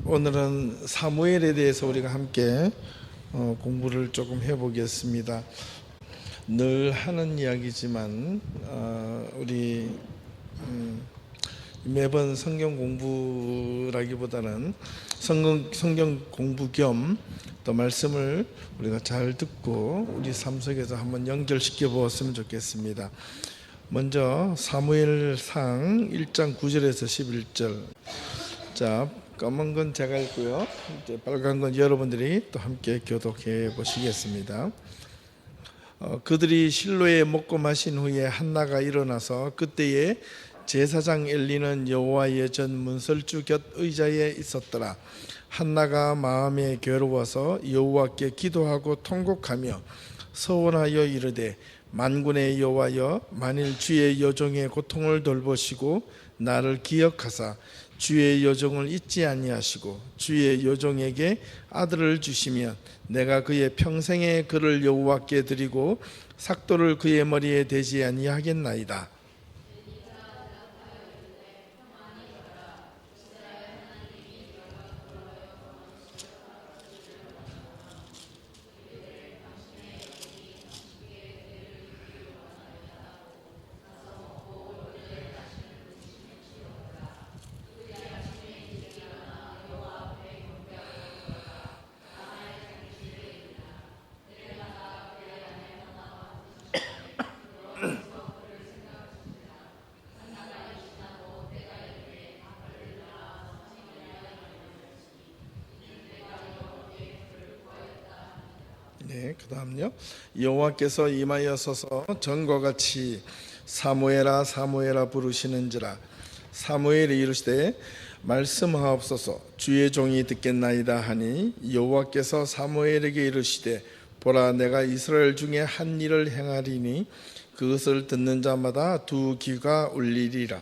오늘은 사무엘에 대해서 우리가 함께 공부를 조금 해보겠습니다. 늘 하는 이야기지만 우리 매번 성경 공부라기보다는 성경 공부 겸 또 말씀을 우리가 잘 듣고 우리 삶 속에서 한번 연결시켜 보았으면 좋겠습니다. 먼저 사무엘상 1장 9절에서 11절. 자, 검은 건 제가 읽고요. 이제 빨간 건 여러분들이 또 함께 교독해 보시겠습니다. 그들이 실로에 먹고 마신 후에 한나가 일어나서 그때에 제사장 엘리는 여호와의 전 문설주 곁 의자에 있었더라. 한나가 마음에 괴로워서 여호와께 기도하고 통곡하며 서원하여 이르되 만군의 여호와여, 만일 주의 여종의 고통을 돌보시고 나를 기억하사 주의 여종을 잊지 아니하시고 주의 여종에게 아들을 주시면 내가 그의 평생의 그를 여호와께 드리고 삭도를 그의 머리에 대지 아니하겠나이다. 네, 그 다음요. 여호와께서 임하여서서 전과 같이 사무엘아 사무엘아 부르시는지라. 사무엘이 이르시되 말씀하옵소서, 주의 종이 듣겠나이다 하니 여호와께서 사무엘에게 이르시되 보라, 내가 이스라엘 중에 한 일을 행하리니 그것을 듣는 자마다 두 귀가 울리리라.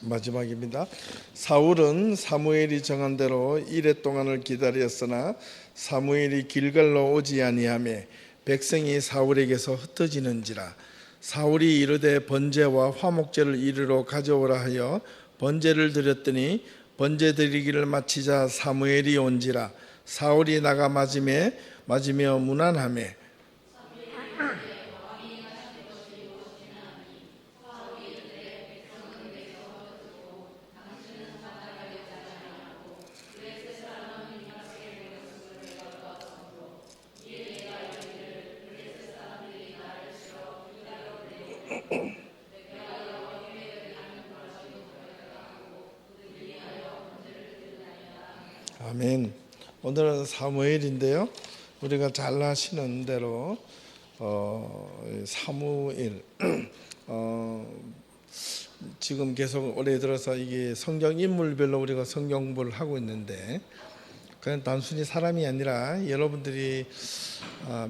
마지막입니다. 사울은 사무엘이 정한 대로 이레 동안을 기다렸으나 사무엘이 길갈로 오지 아니하며 백성이 사울에게서 흩어지는지라. 사울이 이르되 번제와 화목제를 이리로 가져오라 하여 번제를 드렸더니 번제 드리기를 마치자 사무엘이 온지라. 사울이 나가 맞으며 문안하며 아멘. 오늘은 사무엘인데요. 우리가 잘 아시는 대로 사무엘 지금 계속 올해 들어서 이게 성경 인물별로 우리가 성경 공부를 하고 있는데 그냥 단순히 사람이 아니라 여러분들이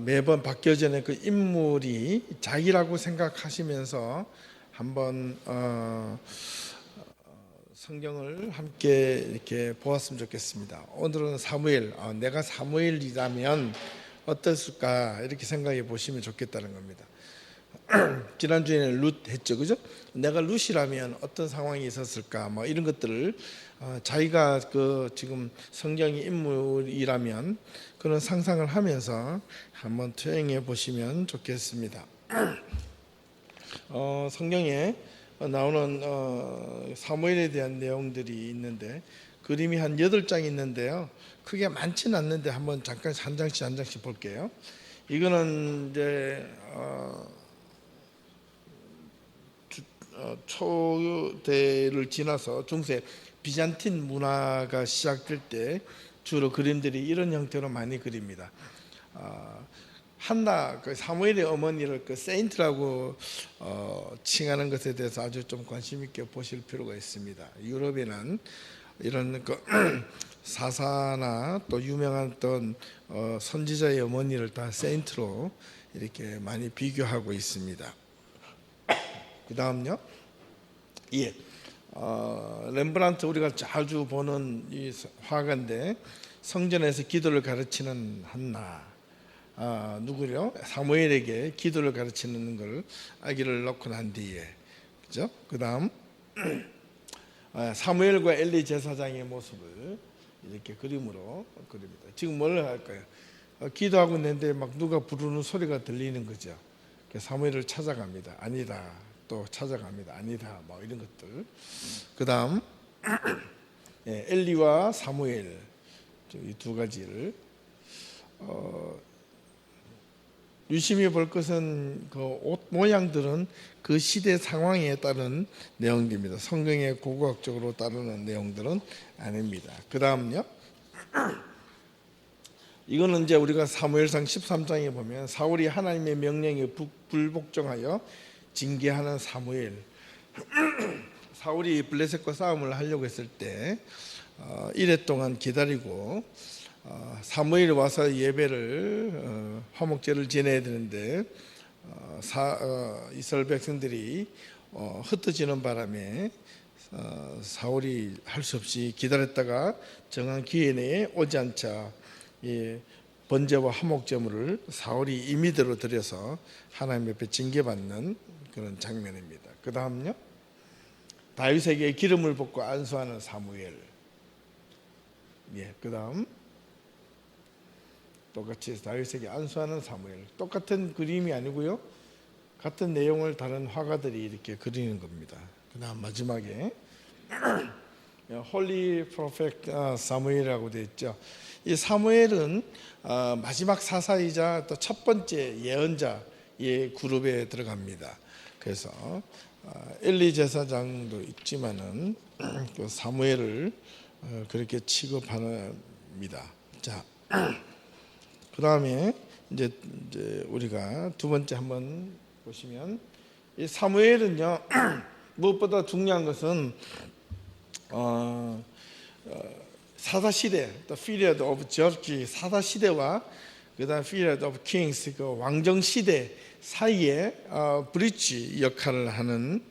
매번 바뀌어 전에 그 인물이 자기라고 생각하시면서 한번 성경을 함께 이렇게 보았으면 좋겠습니다. 오늘은 사무엘, 내가 사무엘이라면 어땠을까 이렇게 생각해 보시면 좋겠다는 겁니다. 지난주에는 룻 했죠, 그죠? 내가 룻이라면 어떤 상황이 있었을까, 뭐 이런 것들을 자기가 그 지금 성경의 인물이라면 그런 상상을 하면서 한번 투영해 보시면 좋겠습니다. 성경에 나오는 사무엘에 대한 내용들이 있는데 그림이 한 8장 있는데요. 크게 많지는 않는데 한번 잠깐 한 장씩 볼게요. 이거는 이제 초대를 지나서 중세 비잔틴 문화가 시작될 때 주로 그림들이 이런 형태로 많이 그립니다. 한나, 그 사무엘의 어머니를 그 세인트라고 칭하는 것에 대해서 아주 좀 관심 있게 보실 필요가 있습니다. 유럽에는 이런 그 사사나 또 유명한 어떤 선지자의 어머니를 다 세인트로 이렇게 많이 비교하고 있습니다. 그 다음요. 예. 렘브란트 우리가 자주 보는 이 화가인데 성전에서 기도를 가르치는 한나, 누구요? 사무엘에게 기도를 가르치는 걸 아기를 낳고 난 뒤에, 그죠? 그 다음 사무엘과 엘리 제사장의 모습을 이렇게 그림으로 그립니다. 지금 뭘 할까요? 기도하고 있는데 막 누가 부르는 소리가 들리는 거죠. 사무엘을 찾아갑니다. 아니다. 또 찾아갑니다. 아니다. 뭐 이런 것들. 그 다음 엘리와 사무엘 이 두 가지를 유심히 볼 것은 그 옷 모양들은 그 시대 상황에 따른 내용입니다. 성경에 고고학적으로 따르는 내용들은 아닙니다. 그 다음요. 이거는 이제 우리가 사무엘상 13장에 보면 사울이 하나님의 명령에 불복종하여 징계하는 사무엘. 사울이 블레셋과 싸움을 하려고 했을 때 이래 동안 기다리고 사무엘이 와서 예배를 화목제를 지내야 되는데 이스라엘 백성들이 흩어지는 바람에 사울이 할 수 없이 기다렸다가 정한 기회 내에 오지 않자 번제와 화목제물을 사울이 임의대로 드려서 하나님 옆에 징계받는 그런 장면입니다. 그 다음요. 다윗에게 기름을 붓고 안수하는 사무엘. 그 다음 똑같이 다윗에게 안수하는 사무엘. 똑같은 그림이 아니고요. 같은 내용을 다른 화가들이 이렇게 그리는 겁니다. 그 다음 마지막에 홀리 프로펙트 사무엘이라고 되어 있죠. 이 사무엘은 마지막 사사이자 또 첫 번째 예언자의 그룹에 들어갑니다. 그래서 엘리 제사장도 있지만은 그 사무엘을 그렇게 취급합니다. 자, 그 다음에 이제 우리가 두 번째 한번 보시면 이 사무엘은요 무엇보다 중요한 것은 사사 시대, the period of Judge 사사 시대와 그다음 period of Kings 그 왕정 시대 사이에 브리지 역할을 하는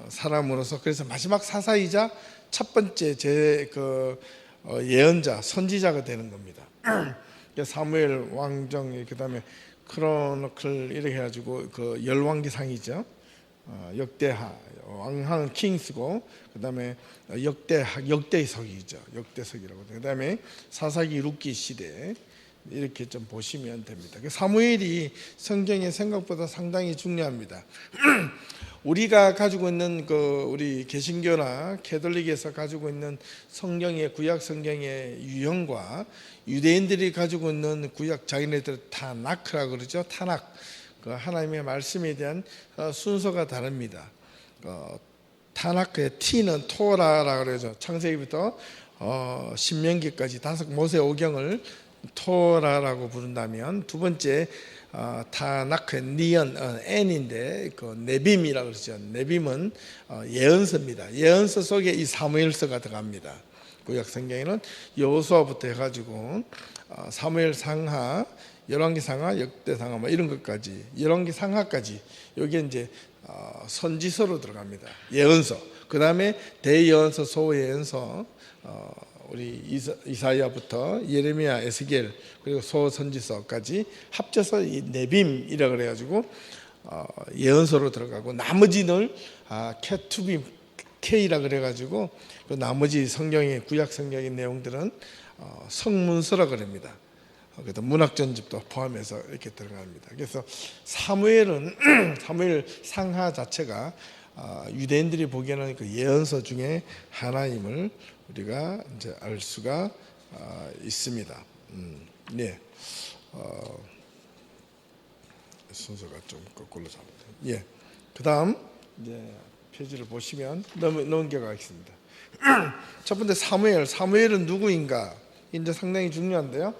사람으로서 그래서 마지막 사사이자 첫 번째 예언자 선지자가 되는 겁니다. 사무엘 왕정 그다음에 크로노클 이렇게 해가지고 그 열왕기상이죠. 역대하 왕하는 킹스고 그다음에 역대석이죠. 역대석이라고. 그다음에 사사기 룻기 시대 이렇게 좀 보시면 됩니다. 사무엘이 성경의 생각보다 상당히 중요합니다. 우리가 가지고 있는 우리 개신교나 캐톨릭에서 가지고 있는 성경의 구약 성경의 유형과 유대인들이 가지고 있는 구약 자기네들 타나크라 그러죠. 타낙 하나님의 말씀에 대한 순서가 다릅니다. 타나크의 T는 토라라 그러죠. 창세기부터 신명기까지 다섯 모세오경을 토라라고 부른다면 두 번째 타나크의 니언 N인데 네빔이라 그러죠. 네빔은 예언서입니다. 예언서 속에 이 사무엘서가 들어갑니다. 구약 성경에는 여호수아부터 해가지고 사무엘 상하, 열왕기 상하, 역대 상하 뭐 이런 것까지 열왕기 상하까지 여기 이제 선지서로 들어갑니다. 예언서. 그 다음에 대예언서, 소예언서, 우리 이사야부터 예레미야, 에스겔 그리고 소선지서까지 합쳐서 이 네빔이라 그래가지고 예언서로 들어가고 나머지는 케투빔 K라 그래가지고 그 나머지 성경의 구약 성경의 내용들은 성문서라 그럽니다. 그래서 문학전집도 포함해서 이렇게 들어갑니다. 그래서 사무엘은 사무엘 상하 자체가 유대인들이 보기에는 그 예언서 중에 하나임을 우리가 이제 알 수가 있습니다. 네, 순서가 좀 거꾸로 잡니다. 그다음 이제 페이지를 보시면 넘겨가겠습니다. 첫 번째 사무엘은 누구인가? 이제 상당히 중요한데요.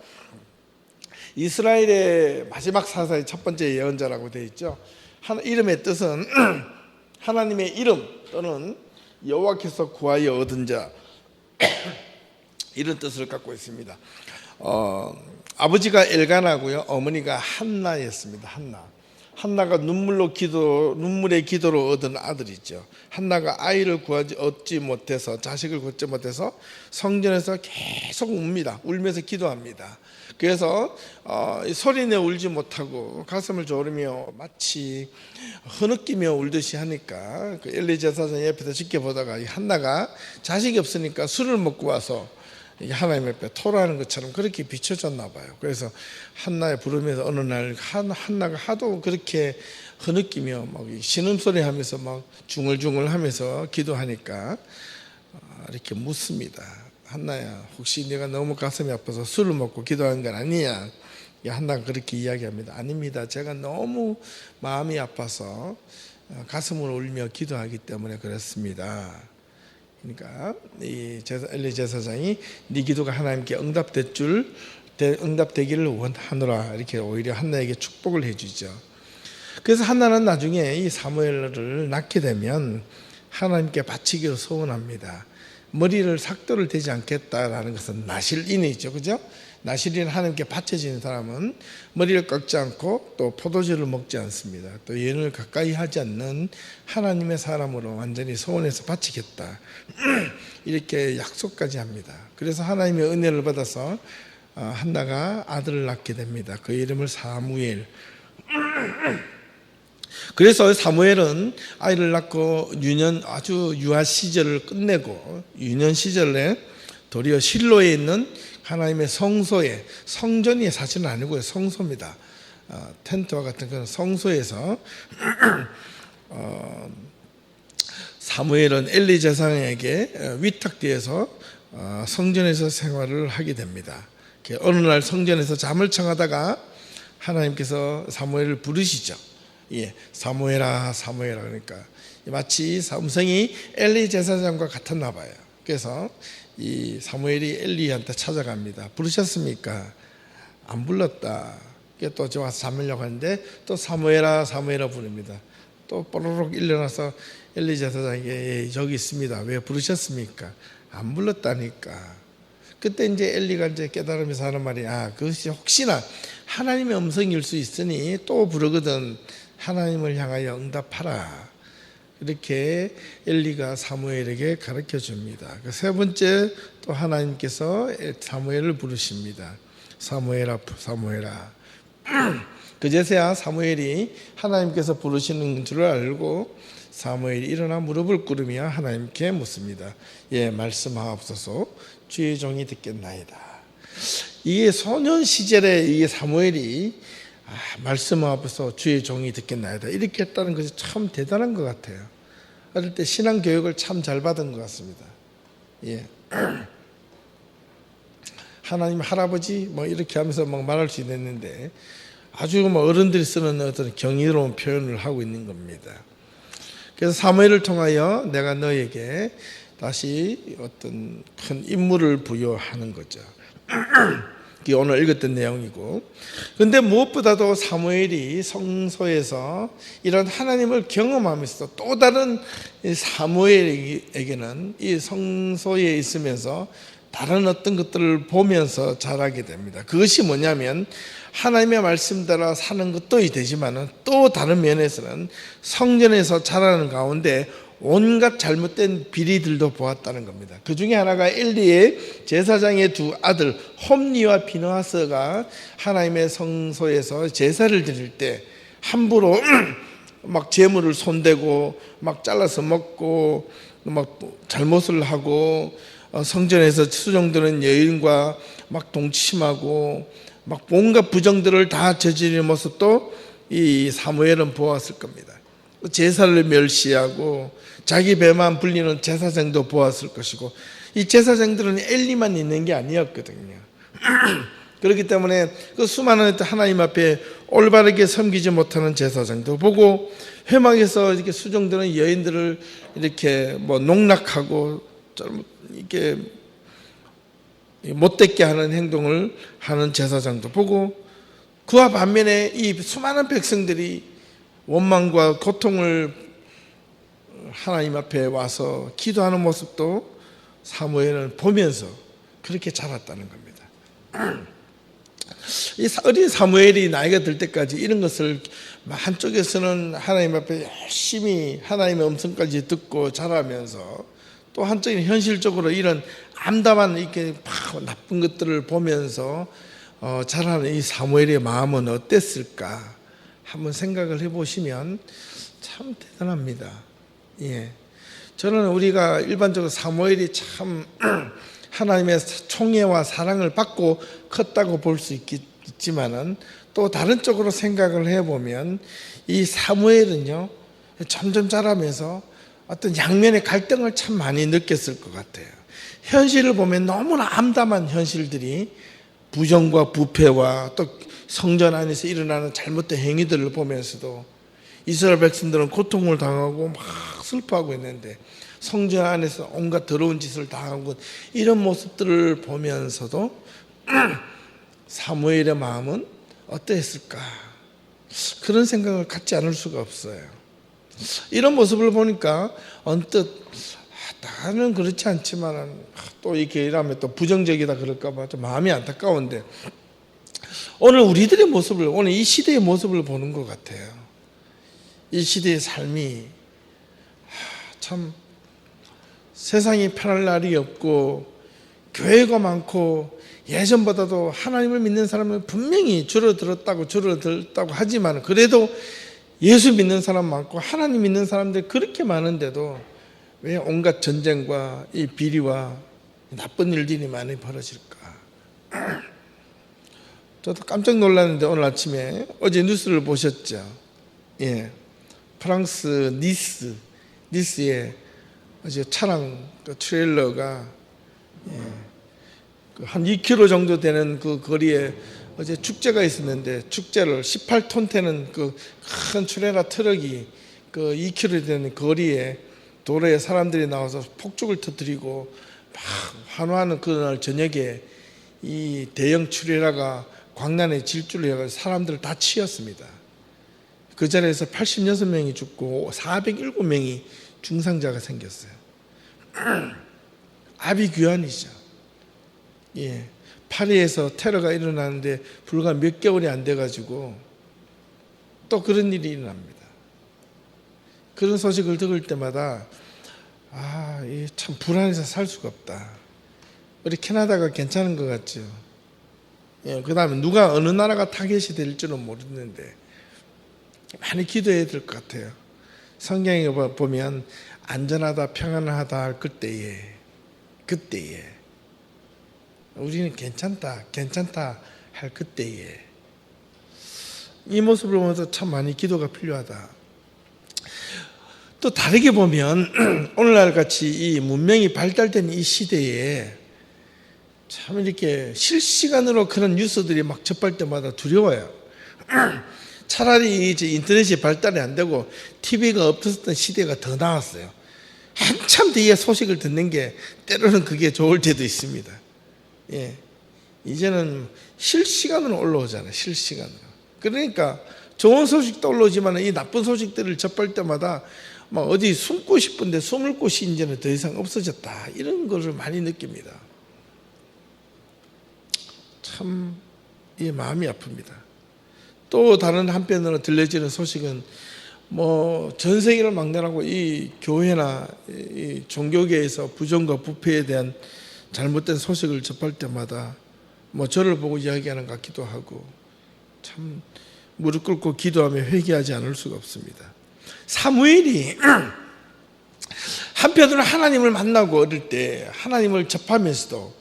이스라엘의 마지막 사사의 첫 번째 예언자라고 되어 있죠. 이름의 뜻은 하나님의 이름 또는 여호와께서 구하여 얻은 자. 이런 뜻을 갖고 있습니다. 아버지가 엘가나고요, 어머니가 한나였습니다. 한나가 눈물의 기도로 얻은 아들이죠. 한나가 아이를 얻지 못해서, 자식을 얻지 못해서 성전에서 계속 웁니다. 울면서 기도합니다. 그래서 소리내 울지 못하고 가슴을 졸이며 마치 흐느끼며 울듯이 하니까 그 엘리 제사장 옆에서 지켜보다가 한나가 자식이 없으니까 술을 먹고 와서 하나님 앞에 토로하는 것처럼 그렇게 비춰졌나 봐요. 그래서 한나의 부르면서 어느 날 한나가 하도 그렇게 흐느끼며 막 신음소리 하면서 막 중얼중얼 하면서 기도하니까 이렇게 묻습니다. 한나야, 혹시 네가 너무 가슴이 아파서 술을 먹고 기도하는 건 아니냐? 한나가 그렇게 이야기합니다. 아닙니다. 제가 너무 마음이 아파서 가슴을 울며 기도하기 때문에 그렇습니다. 그러니까 이 엘리 제사장이 네 기도가 하나님께 응답되기를 원하노라, 이렇게 오히려 한나에게 축복을 해주죠. 그래서 한나는 나중에 이 사무엘을 낳게 되면 하나님께 바치기를 소원합니다. 머리를 삭도를 대지 않겠다라는 것은 나실인이죠, 그죠? 나실인, 하나님께 바쳐지는 사람은 머리를 깎지 않고 또 포도주를 먹지 않습니다. 또 여인을 가까이 하지 않는 하나님의 사람으로 완전히 소원해서 바치겠다, 이렇게 약속까지 합니다. 그래서 하나님의 은혜를 받아서 한나가 아들을 낳게 됩니다. 그 이름을 사무엘. 그래서 사무엘은 아이를 낳고 아주 유아 시절을 끝내고 유년 시절에 도리어 실로에 있는 하나님의 성소에, 성전이 사실은 아니고요, 성소입니다. 텐트와 같은 그런 성소에서 사무엘은 엘리 제사장에게 위탁되어서 성전에서 생활을 하게 됩니다. 어느 날 성전에서 잠을 청하다가 하나님께서 사무엘을 부르시죠. 사무엘아, 사무엘아. 그러니까 마치 음성이 엘리 제사장과 같았나 봐요. 그래서 이 사무엘이 엘리한테 찾아갑니다. 부르셨습니까? 안 불렀다. 또 저 와서 잠들려고 하는데 또 사무엘아, 사무엘아 부릅니다. 또 뽀로록 일어나서 엘리 제사장에게 여기 있습니다. 왜 부르셨습니까? 안 불렀다니까. 그때 이제 엘리가 이제 깨달으면서 하는 말이, 그것이 혹시나 하나님의 음성일 수 있으니 또 부르거든 하나님을 향하여 응답하라. 이렇게 엘리가 사무엘에게 가르쳐 줍니다. 세 번째 또 하나님께서 사무엘을 부르십니다. 사무엘아, 사무엘아. 그제서야 사무엘이 하나님께서 부르시는 줄 알고 사무엘이 일어나 무릎을 꿇으며 하나님께 묻습니다. 말씀하옵소서, 주의 종이 듣겠나이다. 이게 소년 시절에 이 사무엘이 말씀하옵소서, 주의 종이 듣겠나이다, 이렇게 했다는 것이 참 대단한 것 같아요. 어릴 때 신앙 교육을 참 잘 받은 것 같습니다. 하나님 할아버지 이렇게 하면서 말할 수 있는데 아주 어른들이 쓰는 어떤 경이로운 표현을 하고 있는 겁니다. 그래서 사무엘을 통하여 내가 너에게 다시 어떤 큰 임무를 부여하는 거죠. 이게 오늘 읽었던 내용이고, 그런데 무엇보다도 사무엘이 성소에서 이런 하나님을 경험하면서 또 다른 사무엘에게는 이 성소에 있으면서 다른 어떤 것들을 보면서 자라게 됩니다. 그것이 뭐냐면 하나님의 말씀대로 사는 것도 되지만 또 다른 면에서는 성전에서 자라는 가운데 온갖 잘못된 비리들도 보았다는 겁니다. 그 중에 하나가 엘리의 제사장의 두 아들 홈니와 비느하스가 하나님의 성소에서 제사를 드릴 때 함부로 막 제물을 손대고 막 잘라서 먹고 막 잘못을 하고 성전에서 수종드는 여인과 막 동침하고 막 온갖 부정들을 다 저지르는 모습도 이 사무엘은 보았을 겁니다. 제사를 멸시하고 자기 배만 불리는 제사장도 보았을 것이고, 이 제사장들은 엘리만 있는 게 아니었거든요. 그렇기 때문에 그 수많은 하나님 앞에 올바르게 섬기지 못하는 제사장도 보고, 회막에서 이렇게 수종드는 여인들을 이렇게 농락하고 이렇게 못되게 하는 행동을 하는 제사장도 보고, 그와 반면에 이 수많은 백성들이 원망과 고통을 하나님 앞에 와서 기도하는 모습도 사무엘은 보면서 그렇게 자랐다는 겁니다. 이 어린 사무엘이 나이가 들 때까지 이런 것을 한쪽에서는 하나님 앞에 열심히 하나님의 음성까지 듣고 자라면서, 또 한쪽에는 현실적으로 이런 암담한 이렇게 나쁜 것들을 보면서 자라는 이 사무엘의 마음은 어땠을까 한번 생각을 해보시면 참 대단합니다. 예, 저는 우리가 일반적으로 사무엘이 참 하나님의 총애와 사랑을 받고 컸다고 볼 수 있지만은, 또 다른 쪽으로 생각을 해보면 이 사무엘은요 점점 자라면서 어떤 양면의 갈등을 참 많이 느꼈을 것 같아요. 현실을 보면 너무나 암담한 현실들이, 부정과 부패와 또 성전 안에서 일어나는 잘못된 행위들을 보면서도 이스라엘 백성들은 고통을 당하고 막 슬퍼하고 있는데, 성전 안에서 온갖 더러운 짓을 당하고, 이런 모습들을 보면서도 사무엘의 마음은 어떠했을까, 그런 생각을 갖지 않을 수가 없어요. 이런 모습을 보니까 언뜻 나는 그렇지 않지만 또 이렇게 일하면 또 부정적이다 그럴까 봐 좀 마음이 안타까운데, 오늘 우리들의 모습을, 오늘 이 시대의 모습을 보는 것 같아요. 이 시대의 삶이 참 세상이 편할 날이 없고, 교회가 많고, 예전보다도 하나님을 믿는 사람은 분명히 줄어들었다고 하지만, 그래도 예수 믿는 사람 많고 하나님 믿는 사람들 그렇게 많은데도 왜 온갖 전쟁과 이 비리와 나쁜 일들이 많이 벌어질까? 저도 깜짝 놀랐는데, 오늘 아침에 어제 뉴스를 보셨죠? 예, 프랑스 니스에 어제 차량 트레일러가 한 2km 정도 되는 그 거리에 어제 축제가 있었는데, 축제를 18톤 되는 그 큰 트레일러 트럭이 그 2km 되는 거리에 도로에 사람들이 나와서 폭죽을 터뜨리고 막 환호하는 그날 저녁에 이 대형 트레일러가 광란에 질주를 해서 사람들을 다 치었습니다. 그 자리에서 86명이 죽고 407명이 중상자가 생겼어요. 아비규환이죠. 예, 파리에서 테러가 일어나는데 불과 몇 개월이 안 돼가지고 또 그런 일이 일어납니다. 그런 소식을 들을 때마다 참 불안해서 살 수가 없다. 우리 캐나다가 괜찮은 것 같죠. 예, 그 다음에 누가 어느 나라가 타겟이 될지는 모르는데 많이 기도해야 될 것 같아요. 성경에 보면 안전하다 평안하다 할 그때에 우리는 괜찮다 할 그때에 이 모습을 보면서 참 많이 기도가 필요하다. 또 다르게 보면 오늘날 같이 이 문명이 발달된 이 시대에 참 이렇게 실시간으로 그런 뉴스들이 막 접할 때마다 두려워요. 차라리 이제 인터넷이 발달이 안 되고 TV가 없었던 시대가 더 나았어요. 한참 뒤에 소식을 듣는 게 때로는 그게 좋을 때도 있습니다. 예, 이제는 실시간으로 올라오잖아요. 실시간으로. 그러니까 좋은 소식도 올라오지만 이 나쁜 소식들을 접할 때마다 막 어디 숨고 싶은데 숨을 곳이 이제는 더 이상 없어졌다, 이런 것을 많이 느낍니다. 참 이 마음이 아픕니다. 또 다른 한편으로 들려지는 소식은 전 세계를 막론하고 이 교회나 이 종교계에서 부정과 부패에 대한 잘못된 소식을 접할 때마다 저를 보고 이야기하는 것 같기도 하고, 참 무릎 꿇고 기도하며 회개하지 않을 수가 없습니다. 사무엘이 한편으로 하나님을 만나고 어릴 때 하나님을 접하면서도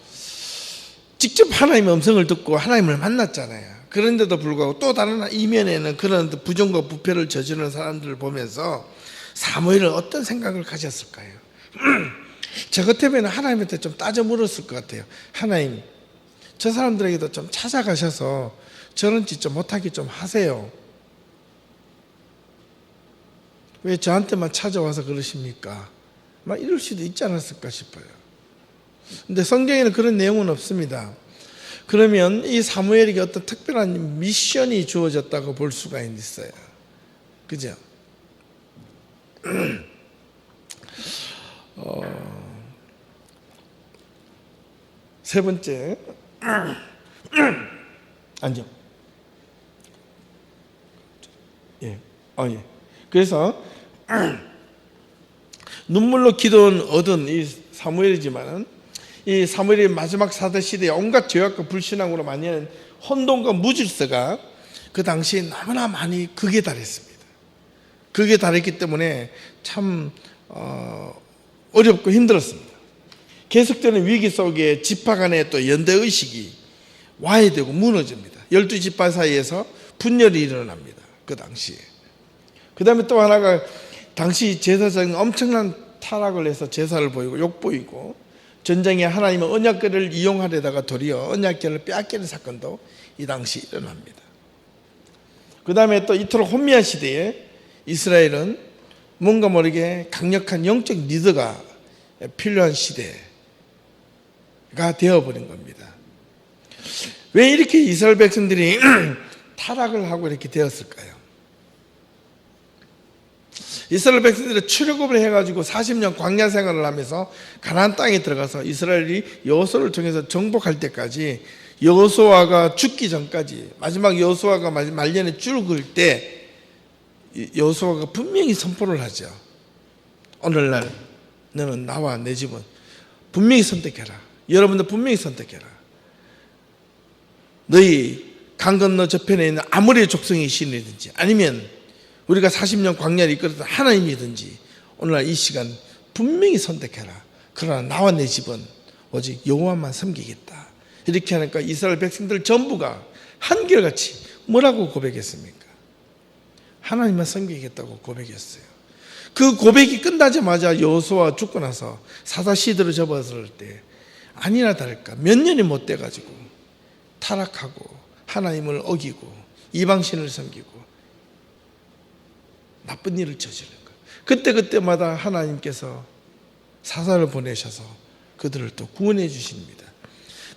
직접 하나님의 음성을 듣고 하나님을 만났잖아요. 그런데도 불구하고 또 다른 이면에는 그런 부정과 부패를 저지르는 사람들을 보면서 사무엘은 어떤 생각을 가졌을까요? 저 같으면 하나님한테 좀 따져 물었을 것 같아요. 하나님, 저 사람들에게도 좀 찾아가셔서 저런 짓 좀 못하게 좀 하세요. 왜 저한테만 찾아와서 그러십니까? 막 이럴 수도 있지 않았을까 싶어요. 근데 성경에는 그런 내용은 없습니다. 그러면 이 사무엘에게 어떤 특별한 미션이 주어졌다고 볼 수가 있어요. 그죠? 세 번째, 앉아. 예, 예. 그래서 눈물로 기도는 얻은 이 사무엘이지만은 이 사무엘의 마지막 사대 시대에 온갖 죄악과 불신앙으로 많이 하는 혼돈과 무질서가 그 당시에 너무나 많이 극에 달했습니다. 극에 달했기 때문에 참 어렵고 힘들었습니다. 계속되는 위기 속에 지파 간의 또 연대의식이 와해되고 무너집니다. 12지파 사이에서 분열이 일어납니다. 그 당시에. 그 다음에 또 하나가 당시 제사장이 엄청난 타락을 해서 제사를 보이고 욕보이고 전쟁에 하나님의 언약궤를 이용하려다가 도리어 언약궤를 빼앗기는 사건도 이 당시 일어납니다. 그 다음에 또 이토록 혼미한 시대에 이스라엘은 뭔가 모르게 강력한 영적 리더가 필요한 시대가 되어버린 겁니다. 왜 이렇게 이스라엘 백성들이 타락을 하고 이렇게 되었을까요? 이스라엘 백성들이 출애굽을 해가지고 40년 광야 생활을 하면서 가나안 땅에 들어가서 이스라엘이 여호수아를 통해서 정복할 때까지 여호수아가 죽기 전까지 마지막 여호수아가 말년에 죽을 때 여호수아가 분명히 선포를 하죠. 오늘날 너는 나와 내 집은 분명히 선택해라. 여러분들 분명히 선택해라. 너희 강 건너 저편에 있는 아모리의 족속의 신이든지 아니면 우리가 40년 광야를 이끌었던 하나님이든지 오늘날 이 시간 분명히 선택해라. 그러나 나와 내 집은 오직 여호와만 섬기겠다. 이렇게 하니까 이스라엘 백성들 전부가 한결같이 뭐라고 고백했습니까? 하나님만 섬기겠다고 고백했어요. 그 고백이 끝나자마자 여호수아 죽고 나서 사사 시대로 접어들 때 아니나 다를까 몇 년이 못 돼가지고 타락하고 하나님을 어기고 이방신을 섬기고 나쁜 일을 저지른 거예요. 그때마다 하나님께서 사사를 보내셔서 그들을 또 구원해 주십니다.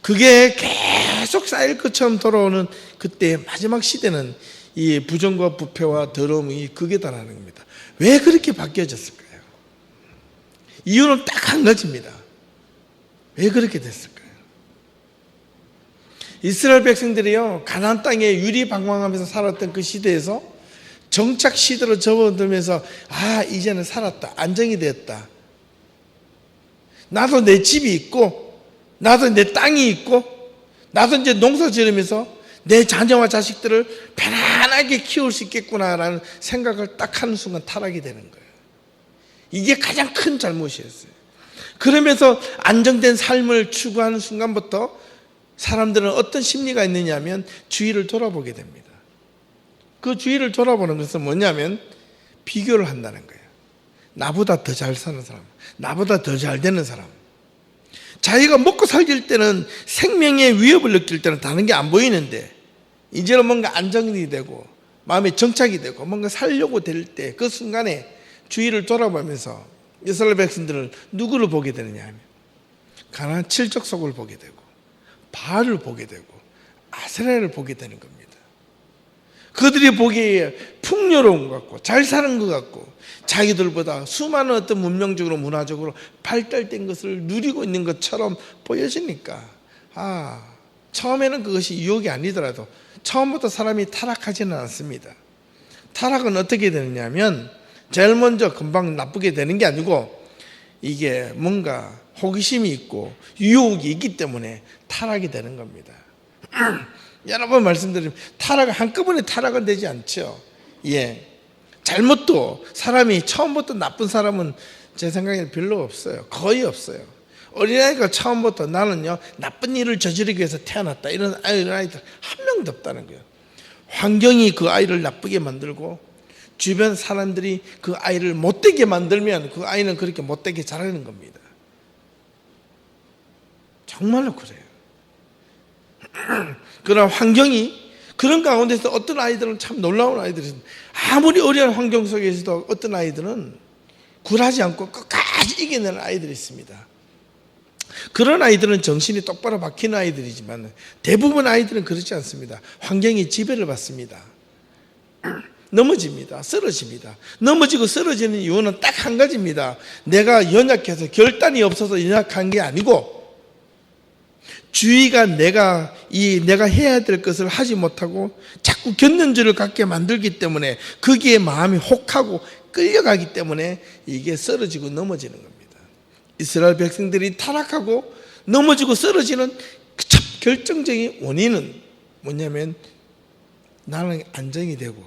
그게 계속 쌓일 것처럼 돌아오는 그때의 마지막 시대는 이 부정과 부패와 더러움이 극에 달하는 겁니다. 왜 그렇게 바뀌어졌을까요? 이유는 딱 한 가지입니다. 왜 그렇게 됐을까요? 이스라엘 백성들이요 가나안 땅에 유리방황하면서 살았던 그 시대에서 정착 시대로 접어들면서 이제는 살았다. 안정이 됐다. 나도 내 집이 있고 나도 내 땅이 있고 나도 이제 농사 지으면서 내 자녀와 자식들을 편안하게 키울 수 있겠구나라는 생각을 딱 하는 순간 타락이 되는 거예요. 이게 가장 큰 잘못이었어요. 그러면서 안정된 삶을 추구하는 순간부터 사람들은 어떤 심리가 있느냐 하면 주위를 돌아보게 됩니다. 그 주위를 돌아보는 것은 뭐냐면 비교를 한다는 거예요. 나보다 더 잘 사는 사람, 나보다 더 잘 되는 사람. 자기가 먹고 살길 때는 생명의 위협을 느낄 때는 다른 게 안 보이는데 이제는 뭔가 안정이 되고 마음에 정착이 되고 뭔가 살려고 될 때 그 순간에 주위를 돌아보면서 이스라엘 백성들은 누구를 보게 되느냐 하면 가나안 칠족속을 보게 되고 바알을 보게 되고 아세라를 보게 되는 겁니다. 그들이 보기에 풍요로운 것 같고 잘 사는 것 같고 자기들보다 수많은 어떤 문명적으로 문화적으로 발달된 것을 누리고 있는 것처럼 보여지니까 처음에는 그것이 유혹이 아니더라도 처음부터 사람이 타락하지는 않습니다. 타락은 어떻게 되느냐 하면 제일 먼저 금방 나쁘게 되는 게 아니고 이게 뭔가 호기심이 있고 유혹이 있기 때문에 타락이 되는 겁니다. 여러 번 말씀드리면 한꺼번에 타락은 되지 않죠. 잘못도 사람이 처음부터 나쁜 사람은 제 생각에는 별로 없어요. 거의 없어요. 어린아이가 처음부터 나는요 나쁜 일을 저지르기 위해서 태어났다 이런 아이들 한 명도 없다는 거예요. 환경이 그 아이를 나쁘게 만들고 주변 사람들이 그 아이를 못되게 만들면 그 아이는 그렇게 못되게 자라는 겁니다. 정말로 그래요. 그러나 환경이 그런 가운데서 어떤 아이들은 참 놀라운 아이들이 있습니다. 아무리 어려운 환경 속에서도 어떤 아이들은 굴하지 않고 끝까지 이겨내는 아이들이 있습니다. 그런 아이들은 정신이 똑바로 박히는 아이들이지만 대부분 아이들은 그렇지 않습니다. 환경이 지배를 받습니다. 넘어집니다. 쓰러집니다. 넘어지고 쓰러지는 이유는 딱 한 가지입니다. 내가 연약해서 결단이 없어서 연약한 게 아니고 주위가 내가 해야 될 것을 하지 못하고 자꾸 견념줄을 갖게 만들기 때문에 거기에 마음이 혹하고 끌려가기 때문에 이게 쓰러지고 넘어지는 겁니다. 이스라엘 백성들이 타락하고 넘어지고 쓰러지는 첫 결정적인 원인은 뭐냐면 나는 안정이 되고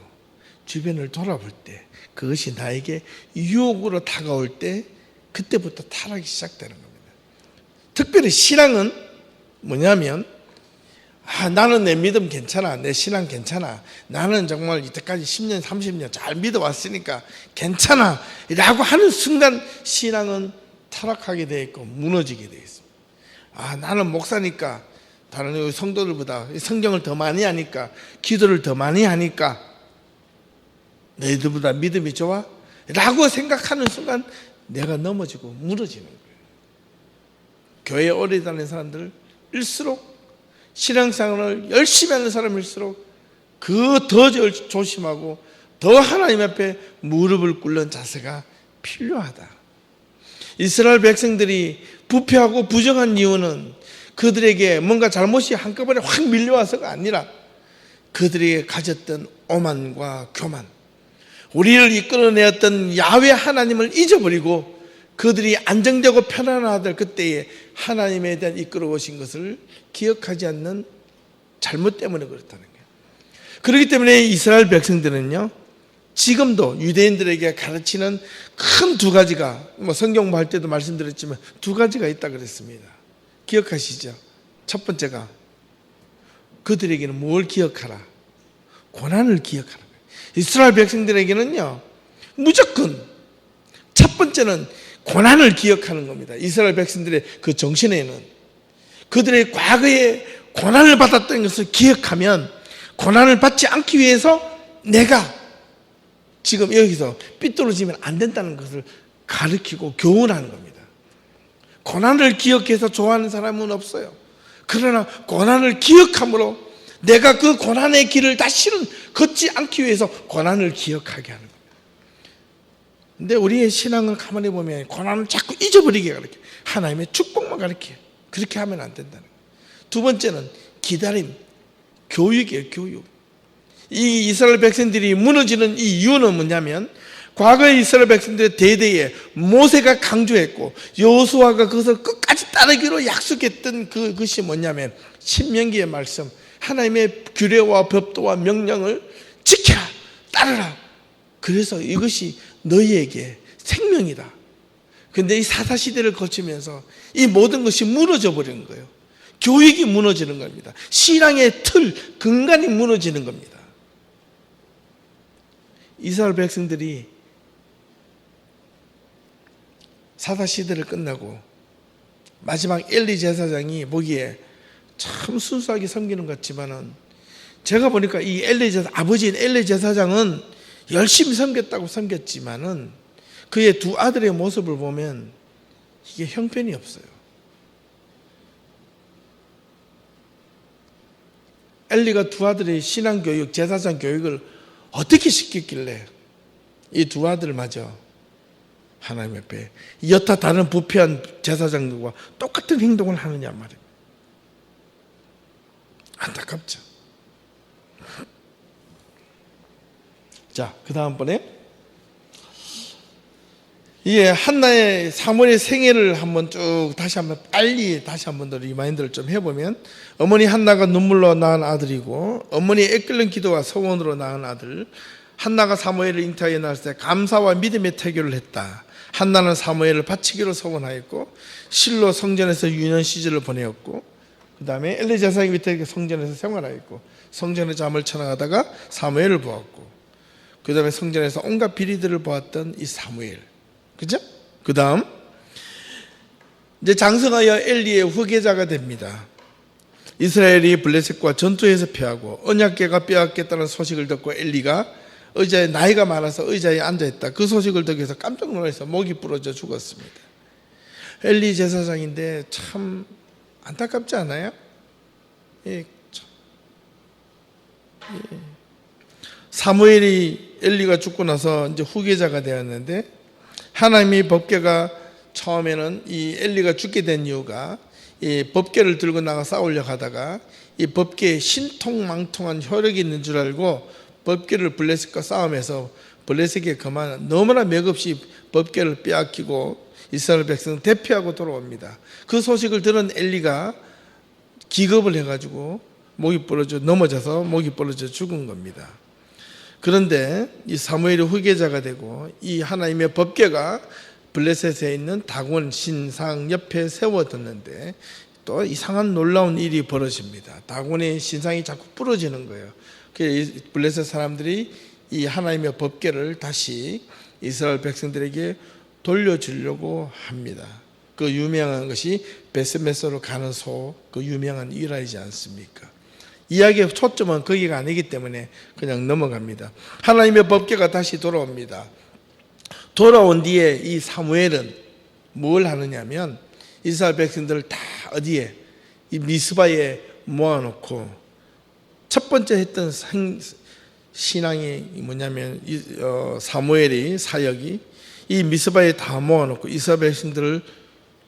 주변을 돌아볼 때 그것이 나에게 유혹으로 다가올 때 그때부터 타락이 시작되는 겁니다. 특별히 신앙은 뭐냐면 나는 내 믿음 괜찮아, 내 신앙 괜찮아, 나는 정말 이때까지 10년 30년 잘 믿어왔으니까 괜찮아 라고 하는 순간 신앙은 타락하게 되어 있고 무너지게 되어 있습니다. 나는 목사니까 다른 성도들보다 성경을 더 많이 하니까 기도를 더 많이 하니까 너희들보다 믿음이 좋아? 라고 생각하는 순간 내가 넘어지고 무너지는 거예요. 교회에 오래 다니는 사람들일수록 신앙생활을 열심히 하는 사람일수록 더 조심하고 더 하나님 앞에 무릎을 꿇는 자세가 필요하다. 이스라엘 백성들이 부패하고 부정한 이유는 그들에게 뭔가 잘못이 한꺼번에 확 밀려와서가 아니라 그들에게 가졌던 오만과 교만, 우리를 이끌어내었던 야훼 하나님을 잊어버리고 그들이 안정되고 편안하던 그때에 하나님에 대한 이끌어 오신 것을 기억하지 않는 잘못 때문에 그렇다는 거예요. 그렇기 때문에 이스라엘 백성들은요, 지금도 유대인들에게 가르치는 큰 두 가지가, 성경 공부할 때도 말씀드렸지만 두 가지가 있다 그랬습니다. 기억하시죠? 첫 번째가 그들에게는 뭘 기억하라? 고난을 기억하라. 이스라엘 백성들에게는요, 무조건 첫 번째는 고난을 기억하는 겁니다. 이스라엘 백성들의 그 정신에는 그들의 과거에 고난을 받았던 것을 기억하면 고난을 받지 않기 위해서 내가 지금 여기서 삐뚤어지면 안 된다는 것을 가르치고 교훈하는 겁니다. 고난을 기억해서 좋아하는 사람은 없어요. 그러나 고난을 기억함으로 내가 그 고난의 길을 다시는 걷지 않기 위해서 고난을 기억하게 하는 겁니다. 근데 우리의 신앙을 가만히 보면 고난을 자꾸 잊어버리게 가르쳐요. 하나님의 축복만 가르쳐요. 그렇게 하면 안 된다는 거예요. 두 번째는 기다림, 교육이에요. 교육. 이 이스라엘 백성들이 무너지는 이 이유는 뭐냐면 과거의 이스라엘 백성들의 대대에 모세가 강조했고 여호수아가 그것을 끝까지 따르기로 약속했던 그것이 뭐냐면 신명기의 말씀, 하나님의 규례와 법도와 명령을 지켜라, 따르라. 그래서 이것이 너희에게 생명이다. 그런데 이 사사시대를 거치면서 이 모든 것이 무너져 버리는 거예요. 교육이 무너지는 겁니다. 신앙의 틀, 근간이 무너지는 겁니다. 이스라엘 백성들이 사사시대를 끝나고 마지막 엘리 제사장이 보기에 참 순수하게 섬기는 것 같지만은 제가 보니까 이 아버지인 엘리 제사장은 열심히 섬겼지만은 그의 두 아들의 모습을 보면 이게 형편이 없어요. 엘리가 두 아들의 신앙교육, 제사장 교육을 어떻게 시켰길래 이 두 아들마저 하나님 앞에 여타 다른 부패한 제사장들과 똑같은 행동을 하느냐 말이에요. 안타깝죠. 자, 그 다음번에 한나의 사무엘의 생애를 한번 쭉 다시 한번 더 리마인드를 좀 해보면 어머니 한나가 눈물로 낳은 아들이고 어머니의 애끓는 기도와 서원으로 낳은 아들. 한나가 사무엘을 잉태하여 낳았을 때 감사와 믿음의 태교를 했다. 한나는 사무엘을 바치기로 서원하였고 실로 성전에서 유년 시절을 보내었고 그 다음에 엘리 제사장이 밑에 성전에서 생활하였고 성전에 잠을 쳐나가다가 사무엘을 보았고 그 다음에 성전에서 온갖 비리들을 보았던 이 사무엘, 그죠? 그 다음 이제 장성하여 엘리의 후계자가 됩니다. 이스라엘이 블레셋과 전투에서 패하고 언약궤가 빼앗겼다는 소식을 듣고 엘리가 의자에 나이가 많아서 의자에 앉아있다. 그 소식을 듣기 위해서 깜짝 놀라서 목이 부러져 죽었습니다. 엘리 제사장인데 참 안타깝지 않아요? 사무엘이 엘리가 죽고 나서 이제 후계자가 되었는데 하나님의 법궤가 처음에는 이 엘리가 죽게 된 이유가 이 법궤를 들고 나가 싸우려고 하다가 이 법궤에 신통망통한 효력이 있는 줄 알고 법궤를 블레셋과 싸움해서 블레셋에게 그만 너무나 맥없이 법궤를 빼앗기고 이스라엘 백성 대피하고 돌아옵니다. 그 소식을 들은 엘리가 기겁을 해가지고 넘어져서 목이 부러져 죽은 겁니다. 그런데 이 사무엘이 후계자가 되고 이 하나님의 법궤가 블레셋에 있는 다곤 신상 옆에 세워뒀는데 또 이상한 놀라운 일이 벌어집니다. 다곤의 신상이 자꾸 부러지는 거예요. 그래서 블레셋 사람들이 이 하나님의 법궤를 다시 이스라엘 백성들에게 돌려주려고 합니다. 그 유명한 것이 베스메소로 가는 소, 그 유명한 일화이지 않습니까? 이야기의 초점은 거기가 아니기 때문에 그냥 넘어갑니다. 하나님의 법궤가 다시 돌아옵니다. 돌아온 뒤에 이 사무엘은 뭘 하느냐면 이스라엘 백성들을 다 어디에? 이 미스바에 모아놓고 첫 번째 했던 신앙이 뭐냐면 사무엘의 사역이 이 미스바에 다 모아놓고 이스라엘 백성들을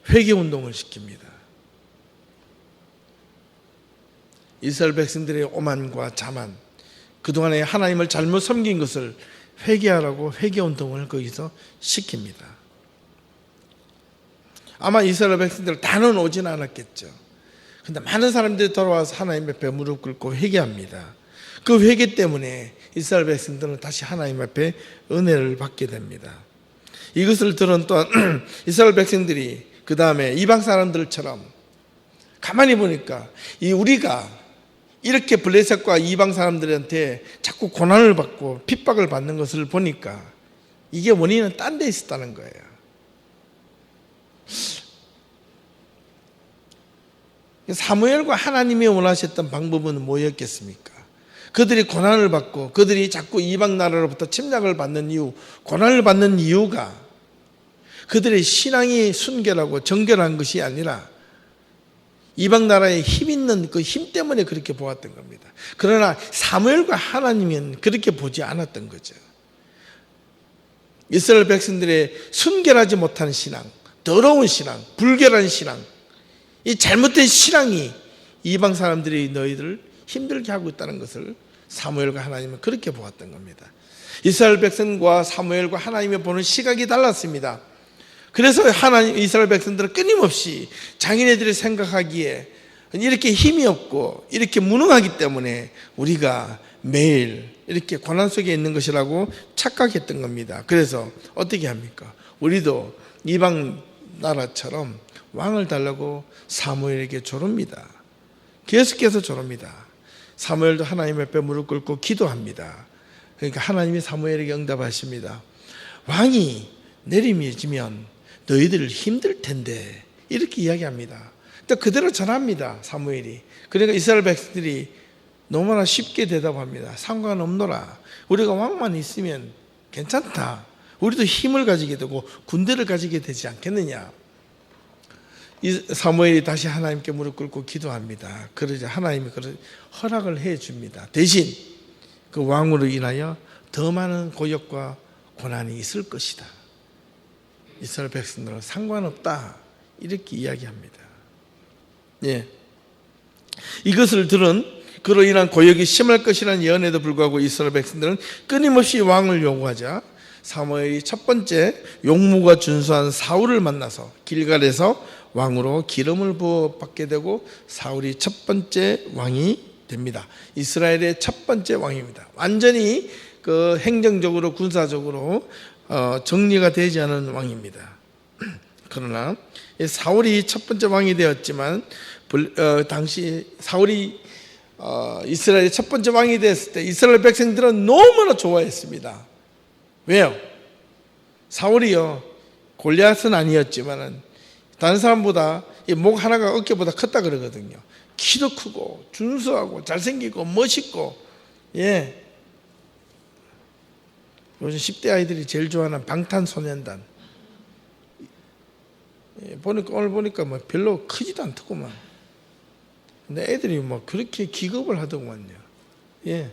회개운동을 시킵니다. 이스라엘 백성들의 오만과 자만, 그동안에 하나님을 잘못 섬긴 것을 회개하라고 회개운동을 거기서 시킵니다. 아마 이스라엘 백성들 다는 오진 않았겠죠. 그런데 많은 사람들이 돌아와서 하나님 앞에 무릎 꿇고 회개합니다. 그 회개 때문에 이스라엘 백성들은 다시 하나님 앞에 은혜를 받게 됩니다. 이것을 들은 또한 이스라엘 백성들이 그 다음에 이방 사람들처럼 가만히 보니까 우리가 이렇게 블레셋과 이방 사람들한테 자꾸 고난을 받고 핍박을 받는 것을 보니까 이게 원인은 딴 데 있었다는 거예요. 사무엘과 하나님이 원하셨던 방법은 뭐였겠습니까? 그들이 고난을 받고 그들이 자꾸 이방 나라로부터 침략을 받는 이유, 고난을 받는 이유가 그들의 신앙이 순결하고 정결한 것이 아니라 이방 나라에 힘 있는 그 힘 때문에 그렇게 보았던 겁니다. 그러나 사무엘과 하나님은 그렇게 보지 않았던 거죠. 이스라엘 백성들의 순결하지 못한 신앙, 더러운 신앙, 불결한 신앙, 이 잘못된 신앙이 이방 사람들이 너희들을 힘들게 하고 있다는 것을 사무엘과 하나님은 그렇게 보았던 겁니다. 이스라엘 백성과 사무엘과 하나님이 보는 시각이 달랐습니다. 그래서 이스라엘 백성들은 끊임없이 자기네들이 생각하기에 이렇게 힘이 없고 이렇게 무능하기 때문에 우리가 매일 이렇게 고난 속에 있는 것이라고 착각했던 겁니다. 그래서 어떻게 합니까? 우리도 이방 나라처럼 왕을 달라고 사무엘에게 조릅니다. 계속해서 조릅니다. 사무엘도 하나님 앞에 무릎 꿇고 기도합니다. 그러니까 하나님이 사무엘에게 응답하십니다. 왕이 내림해지면 너희들 힘들 텐데 이렇게 이야기합니다. 또 그대로 전합니다. 사무엘이. 그러니까 이스라엘 백성들이 너무나 쉽게 대답합니다. 상관없노라. 우리가 왕만 있으면 괜찮다. 우리도 힘을 가지게 되고 군대를 가지게 되지 않겠느냐. 사무엘이 다시 하나님께 무릎 꿇고 기도합니다. 그러자 하나님이 허락을 해줍니다. 대신 그 왕으로 인하여 더 많은 고역과 고난이 있을 것이다. 이스라엘 백성들은 상관없다 이렇게 이야기합니다. 예. 이것을 들은 그로 인한 고역이 심할 것이라는 예언에도 불구하고 이스라엘 백성들은 끊임없이 왕을 요구하자 사무엘이 첫 번째 용무가 준수한 사울을 만나서 길갈에서 왕으로 기름을 부어 받게 되고 사울이 첫 번째 왕이 됩니다. 이스라엘의 첫 번째 왕입니다. 완전히 그 행정적으로 군사적으로 정리가 되지 않은 왕입니다. 그러나 사울이 첫 번째 왕이 되었지만 당시 사울이 이스라엘의 첫 번째 왕이 됐을 때 이스라엘 백성들은 너무나 좋아했습니다. 왜요? 사울이요 골리앗은 아니었지만 다른 사람보다 목 하나가 어깨보다 컸다 그러거든요. 키도 크고 준수하고 잘생기고 멋있고 예. 요즘 10대 아이들이 제일 좋아하는 방탄소년단. 오늘 보니까 뭐 별로 크지도 않더구만. 근데 애들이 뭐 그렇게 기겁을 하더구만요. 예.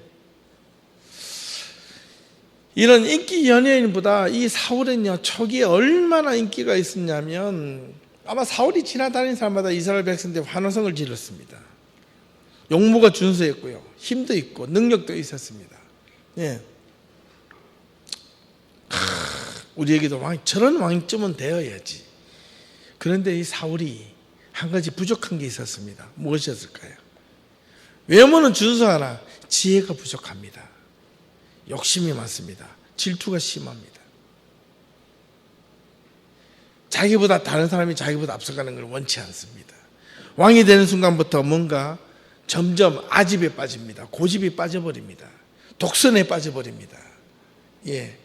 이런 인기 연예인보다 이 사울은요, 초기에 얼마나 인기가 있었냐면, 아마 사울이 지나다니는 사람마다 이스라엘 백성들이 환호성을 질렀습니다. 용모가 준수했고요, 힘도 있고 능력도 있었습니다. 예. 우리에게도 저런 왕쯤은 되어야지. 그런데 이 사울이 한 가지 부족한 게 있었습니다. 무엇이었을까요? 외모는 준수하나 지혜가 부족합니다. 욕심이 많습니다. 질투가 심합니다. 자기보다 다른 사람이 자기보다 앞서가는 걸 원치 않습니다. 왕이 되는 순간부터 뭔가 점점 아집에 빠집니다. 고집이 빠져버립니다. 독선에 빠져버립니다. 예.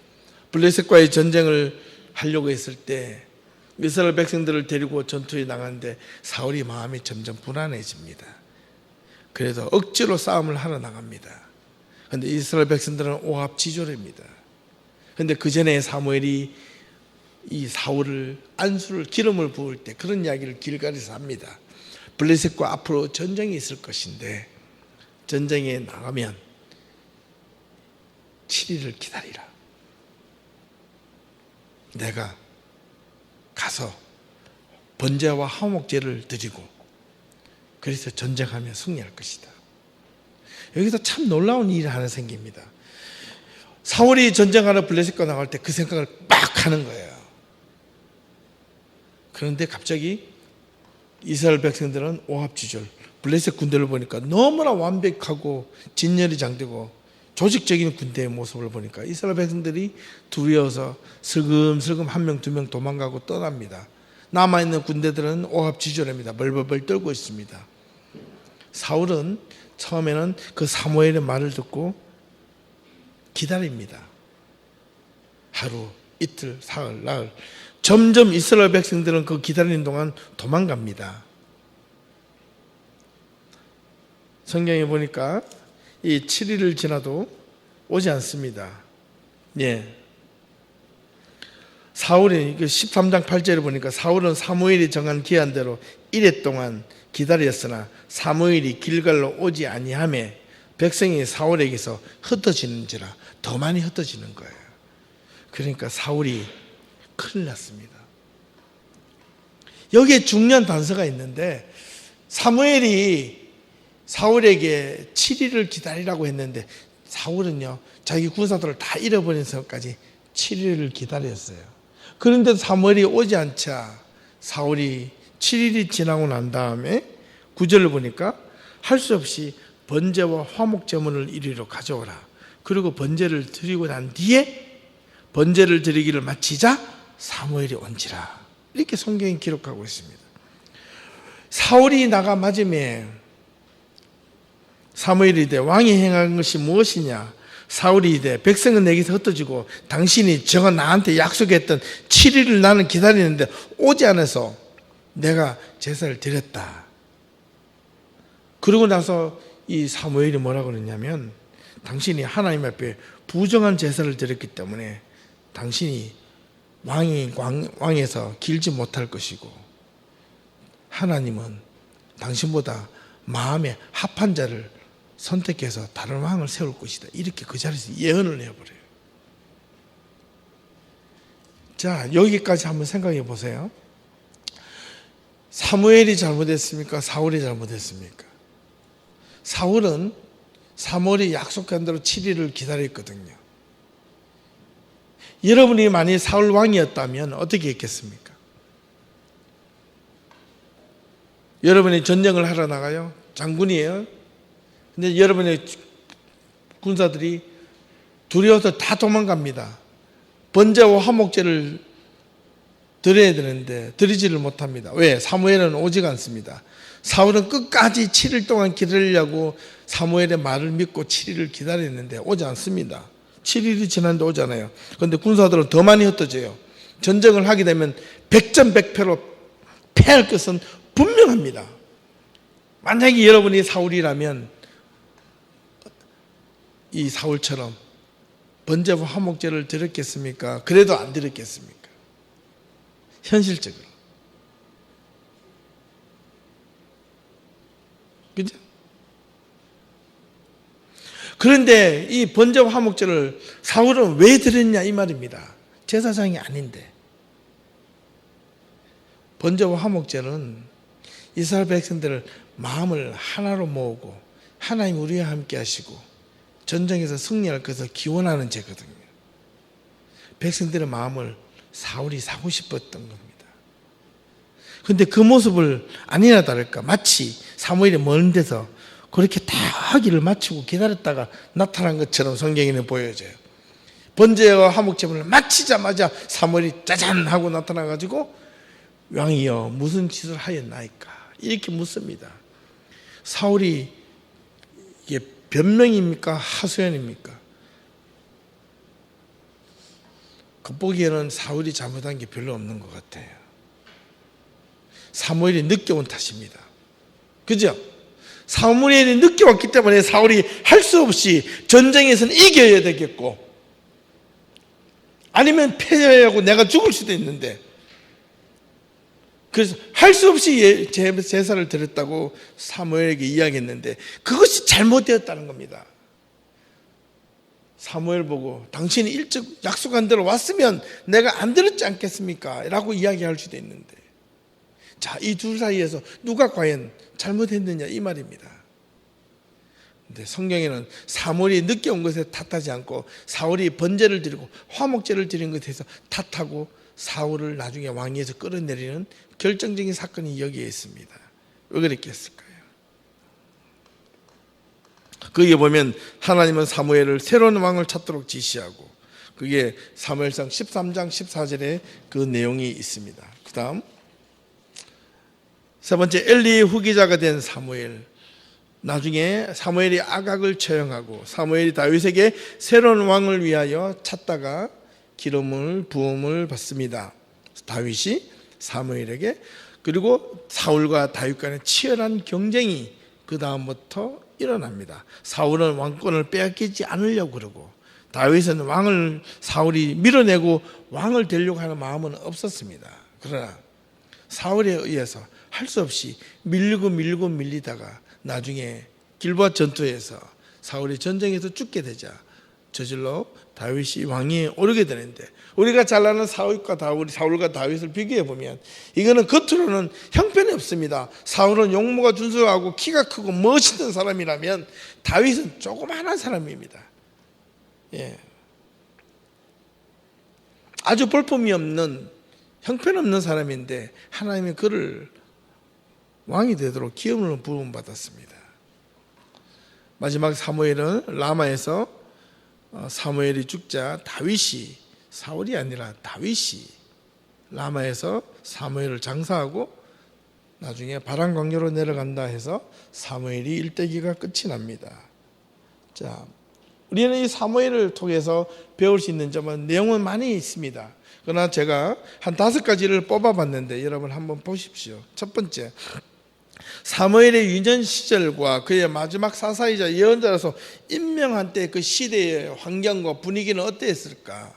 블레셋과의 전쟁을 하려고 했을 때 이스라엘 백성들을 데리고 전투에 나가는데 사울이 마음이 점점 불안해집니다. 그래도 억지로 싸움을 하러 나갑니다. 그런데 이스라엘 백성들은 오합지졸입니다. 그런데 그 전에 사무엘이 이 사울을 안수를 기름을 부을 때 그런 이야기를 길갈에서 합니다. 블레셋과 앞으로 전쟁이 있을 것인데 전쟁에 나가면 7일을 기다리라. 내가 가서 번제와 화목제를 드리고 그래서 전쟁하며 승리할 것이다. 여기서 참 놀라운 일이 하나 생깁니다. 사울이 전쟁하러 블레셋과 나갈 때 그 생각을 막 하는 거예요. 그런데 갑자기 이스라엘 백성들은 오합지졸, 블레셋 군대를 보니까 너무나 완벽하고 진열이 장되고 조직적인 군대의 모습을 보니까 이스라엘 백성들이 두려워서 슬금슬금 한 명, 두 명 도망가고 떠납니다. 남아있는 군대들은 오합지졸입니다. 벌벌벌 떨고 있습니다. 사울은 처음에는 그 사무엘의 말을 듣고 기다립니다. 하루, 이틀, 사흘, 나흘. 점점 이스라엘 백성들은 그 기다리는 동안 도망갑니다. 성경에 보니까 이 7일을 지나도 오지 않습니다. 예. 사울이 13장 8절을 보니까 사울은 사무엘이 정한 기한대로 이래 동안 기다렸으나 사무엘이 길갈로 오지 아니하며 백성이 사울에게서 흩어지는지라 더 많이 흩어지는 거예요. 그러니까 사울이 큰일 났습니다. 여기에 중요한 단서가 있는데 사무엘이 사울에게 7일을 기다리라고 했는데 사울은요 자기 군사들을 다 잃어버린 것까지 7일을 기다렸어요. 그런데 사무엘이 오지 않자 사울이 7일이 지나고 난 다음에 9절을 보니까 할 수 없이 번제와 화목제물을 이리로 가져오라. 그리고 번제를 드리고 난 뒤에 번제를 드리기를 마치자 사무엘이 온지라. 이렇게 성경이 기록하고 있습니다. 사울이 나가 맞음에 사무엘이 이르되 왕이 행한 것이 무엇이냐? 사울이 이르되 백성은 내게서 흩어지고 당신이 저가 나한테 약속했던 7일을 나는 기다리는데 오지 않아서 내가 제사를 드렸다. 그러고 나서 이 사무엘이 뭐라고 그러냐면 당신이 하나님 앞에 부정한 제사를 드렸기 때문에 당신이 왕에서 길지 못할 것이고 하나님은 당신보다 마음에 합한 자를 선택해서 다른 왕을 세울 것이다. 이렇게 그 자리에서 예언을 해버려요. 자, 여기까지 한번 생각해 보세요. 사무엘이 잘못했습니까? 사울이 잘못했습니까? 사울은 사무엘이 약속한 대로 7일을 기다렸거든요. 여러분이 만약 사울 왕이었다면 어떻게 했겠습니까? 여러분이 전쟁을 하러 나가요? 장군이에요? 근데 여러분의 군사들이 두려워서 다 도망갑니다. 번제와 화목제를 드려야 되는데 드리지를 못합니다. 왜? 사무엘은 오지가 않습니다. 사울은 끝까지 7일 동안 기다리려고 사무엘의 말을 믿고 7일을 기다렸는데 오지 않습니다. 7일이 지났는데 오잖아요. 그런데 군사들은 더 많이 흩어져요. 전쟁을 하게 되면 백전백패로 패할 것은 분명합니다. 만약에 여러분이 사울이라면 이 사울처럼 번제와 화목제를 드렸겠습니까? 그래도 안 드렸겠습니까? 현실적으로. 그죠? 그런데 이 번제와 화목제를 사울은 왜 드렸냐 이 말입니다. 제사장이 아닌데. 번제와 화목제는 이스라엘 백성들을 마음을 하나로 모으고 하나님 우리와 함께 하시고 전쟁에서 승리할 것을 기원하는 제거든요. 백성들의 마음을 사울이 사고 싶었던 겁니다. 그런데 그 모습을 아니나 다를까 마치 사무엘이 먼 데서 그렇게 다 하기를 마치고 기다렸다가 나타난 것처럼 성경에는 보여져요. 번제와 화목제물을 마치자마자 사무엘이 짜잔 하고 나타나가지고 왕이여 무슨 짓을 하였나이까 이렇게 묻습니다. 사울이 이게 변명입니까 하소연입니까? 겉보기에는 사울이 잘못한 게 별로 없는 것 같아요. 사무엘이 늦게 온 탓입니다. 그죠? 사무엘이 늦게 왔기 때문에 사울이 할 수 없이 전쟁에서는 이겨야 되겠고 아니면 패하고 내가 죽을 수도 있는데 그래서 할 수 없이 제사를 드렸다고 사무엘에게 이야기했는데 그것이 잘못되었다는 겁니다. 사무엘 보고 당신이 일찍 약속한 대로 왔으면 내가 안 들었지 않겠습니까? 라고 이야기할 수도 있는데 자, 이 둘 사이에서 누가 과연 잘못했느냐 이 말입니다. 근데 성경에는 사무엘이 늦게 온 것에 탓하지 않고 사울이 번제를 드리고 화목제를 드린 것에서 탓하고 사울을 나중에 왕위에서 끌어내리는 결정적인 사건이 여기에 있습니다. 왜 그랬겠을까요? 거기에 보면 하나님은 사무엘을 새로운 왕을 찾도록 지시하고 그게 사무엘상 13장 14절에 그 내용이 있습니다. 그 다음 세 번째 엘리의 후계자가 된 사무엘. 나중에 사무엘이 아각을 처형하고 사무엘이 다윗에게 새로운 왕을 위하여 찾다가 기름을 부음을 받습니다. 다윗이 사무엘에게. 그리고 사울과 다윗 간의 치열한 경쟁이 그 다음부터 일어납니다. 사울은 왕권을 빼앗기지 않으려고 그러고 다윗은 왕을 사울이 밀어내고 왕을 되려고 하는 마음은 없었습니다. 그러나 사울에 의해서 할 수 없이 밀리다가 나중에 길보아 전투에서 사울이 전쟁에서 죽게 되자 저절로 다윗이 왕위에 오르게 되는데 우리가 잘 아는 사울과 다윗을 비교해 보면 이거는 겉으로는 형편이 없습니다. 사울은 용모가 준수하고 키가 크고 멋있는 사람이라면 다윗은 조그마한 사람입니다. 예. 아주 볼품이 없는 형편없는 사람인데 하나님이 그를 왕이 되도록 기름을 부음받았습니다. 마지막 사무엘은 라마에서 사무엘이 죽자 다윗이 사울이 아니라 다윗이 라마에서 사무엘을 장사하고 나중에 바람광야로 내려간다 해서 사무엘이 일대기가 끝이 납니다. 자, 우리는 이 사무엘을 통해서 배울 수 있는 점은 내용은 많이 있습니다. 그러나 제가 한 5가지를 뽑아봤는데 여러분 한번 보십시오. 첫 번째, 사무엘의 유년 시절과 그의 마지막 사사이자 예언자로서 임명한 때 그 시대의 환경과 분위기는 어땠을까?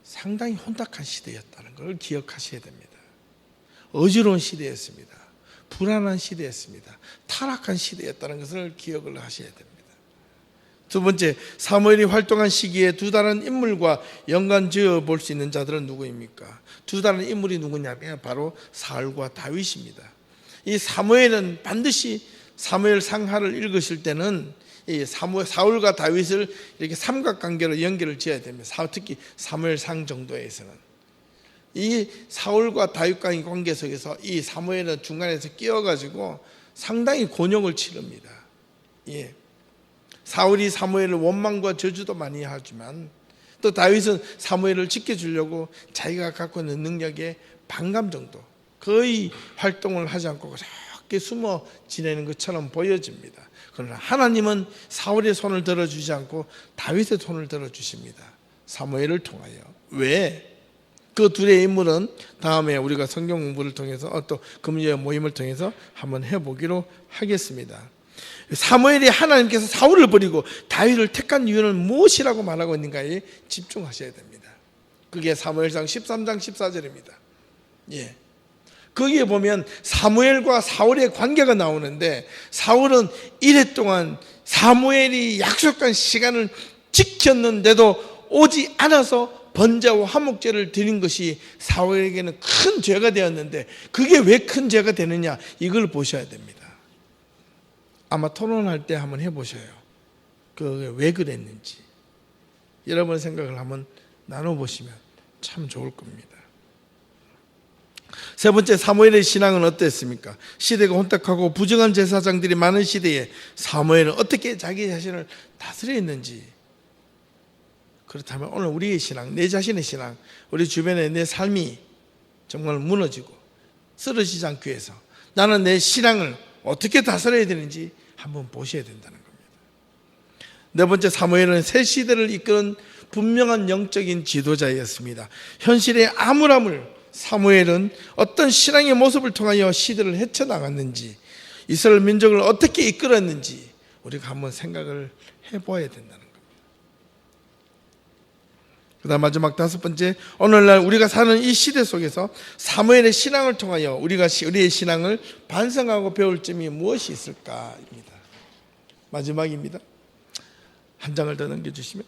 상당히 혼탁한 시대였다는 걸 기억하셔야 됩니다. 어지러운 시대였습니다. 불안한 시대였습니다. 타락한 시대였다는 것을 기억을 하셔야 됩니다. 두 번째, 사무엘이 활동한 시기에 두 다른 인물과 연관 지어 볼 수 있는 자들은 누구입니까? 두 다른 인물이 누구냐면 바로 사울과 다윗입니다. 이 사무엘은 반드시 사무엘 상하를 읽으실 때는 이 사울과 다윗을 이렇게 삼각관계로 연결을 지어야 됩니다. 특히 사무엘 상 정도에서는 이 사울과 다윗과의 관계 속에서 이 사무엘은 중간에서 끼어가지고 상당히 곤욕을 치릅니다. 예. 사울이 사무엘을 원망과 저주도 많이 하지만 또 다윗은 사무엘을 지켜주려고 자기가 갖고 있는 능력의 반감 정도 거의 활동을 하지 않고 그렇게 숨어 지내는 것처럼 보여집니다. 그러나 하나님은 사울의 손을 들어주지 않고 다윗의 손을 들어주십니다. 사무엘을 통하여. 왜? 그 둘의 인물은 다음에 우리가 성경 공부를 통해서 또 금요일 모임을 통해서 한번 해보기로 하겠습니다. 사무엘이 하나님께서 사울을 버리고 다윗을 택한 이유는 무엇이라고 말하고 있는가에 집중하셔야 됩니다. 그게 사무엘상 13장 14절입니다. 예. 거기에 보면 사무엘과 사울의 관계가 나오는데 사울은 이래 동안 사무엘이 약속한 시간을 지켰는데도 오지 않아서 번제와 화목제를 드린 것이 사울에게는 큰 죄가 되었는데 그게 왜 큰 죄가 되느냐, 이걸 보셔야 됩니다. 아마 토론할 때 한번 해보셔요. 그게 왜 그랬는지 여러분의 생각을 한번 나눠보시면 참 좋을 겁니다. 세 번째, 사무엘의 신앙은 어땠습니까? 시대가 혼탁하고 부정한 제사장들이 많은 시대에 사무엘은 어떻게 자기 자신을 다스렸는지, 그렇다면 오늘 우리의 신앙, 내 자신의 신앙, 우리 주변에 내 삶이 정말 무너지고 쓰러지지 않기 위해서 나는 내 신앙을 어떻게 다스려야 되는지 한번 보셔야 된다는 겁니다. 네 번째, 사무엘은 새 시대를 이끄는 분명한 영적인 지도자였습니다. 현실의 암울함을 사무엘은 어떤 신앙의 모습을 통하여 시대를 헤쳐나갔는지, 이스라엘 민족을 어떻게 이끌었는지 우리가 한번 생각을 해봐야 된다는 겁니다. 그 다음 마지막 다섯 번째, 오늘날 우리가 사는 이 시대 속에서 사무엘의 신앙을 통하여 우리의 신앙을 반성하고 배울 점이 무엇이 있을까입니다. 마지막입니다. 한 장을 더 넘겨주시면,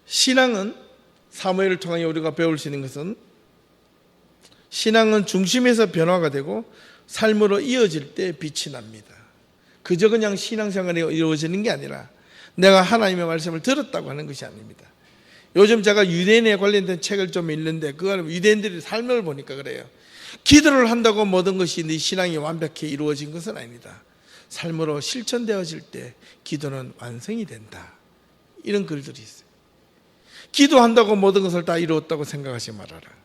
신앙은, 사무엘을 통하여 우리가 배울 수 있는 것은, 신앙은 중심에서 변화가 되고 삶으로 이어질 때 빛이 납니다. 그저 그냥 신앙생활이 이루어지는 게 아니라 내가 하나님의 말씀을 들었다고 하는 것이 아닙니다. 요즘 제가 유대인에 관련된 책을 좀 읽는데 그거는 유대인들의 삶을 보니까 그래요. 기도를 한다고 모든 것이 네 신앙이 완벽히 이루어진 것은 아닙니다. 삶으로 실천되어질 때 기도는 완성이 된다. 이런 글들이 있어요. 기도한다고 모든 것을 다 이루었다고 생각하지 말아라.